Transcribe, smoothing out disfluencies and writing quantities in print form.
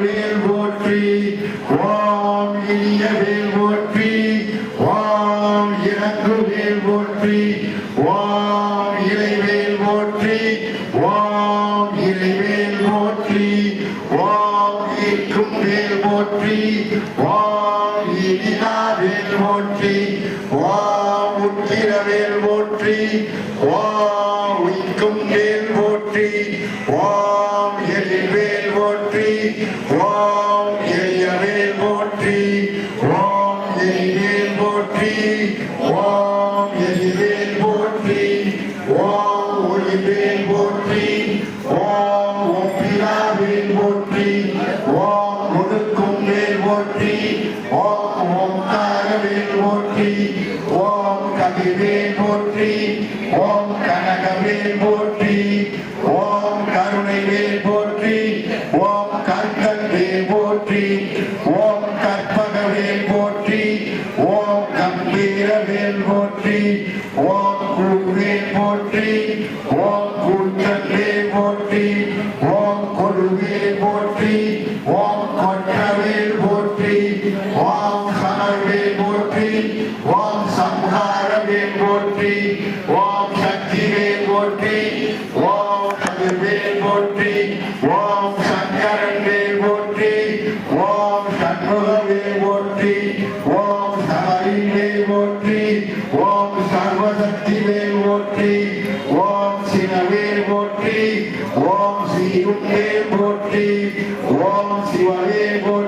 வேல் போற்றி ஓம் இனிய வேல் போற்றி ஓம் இறங்கு வேல் போற்றி ஓம் இறைவேல் போற்றி ஓம் இறைவேல் போற்றி ஓம் ஈர்க்கும் வேல் போற்றி ஓம் இனிதா வேல் போற்றி ஓம் உக்கிர வேல் போற்றி ஓம் உய்க்கும் வேல் போற்றி ஓம் எழில்வேல் போற்றி ஓம் எளியவேல் போற்றி ஓம் எளிவேல் போற்றி ஓம் எளிவேல் போற்றி ஓம் ஒளிவேல் போற்றி ஓம் ஒப்பிலாவேல் போற்றி ஓம் ஒடுக்கும் வேல் போற்றி ஓம் ஓம்காரவேல் போற்றி ஓம் கதிர்வேல் போற்றி ஓம் கனகவேல் போற்றி ஓம் கருணைவேல் போற்றி ஓம் கற்கவேல் போற்றி ஓம் கற்பகவேல் போற்றி ஓம் கம்பீரவேல் போற்றி ஓம் கூவேல் போற்றி ஓம் கூற்றவேல் போற்றி ஓம் கொடுவேல் போற்றி ஓம் கொற்றவேல் போற்றி ஓம் சமவேல் போற்றி ஓம் சம்ஹாரவேல் போற்றி ஓம் சக்திவேல் போற்றி ஓம் கதிர்வேல் போற்றி ஓம் சங்கரன் வேல் போற்றி ஓம் சண்முகவேல் போற்றி ஓம் சமரிவேல் போற்றி ஓம் சர்வசக்தி வேல் போற்றி ஓம் சிவவேல் போற்றி ஓம் சீருவேல் போற்றி ஓம் சிவவேல் போற்றி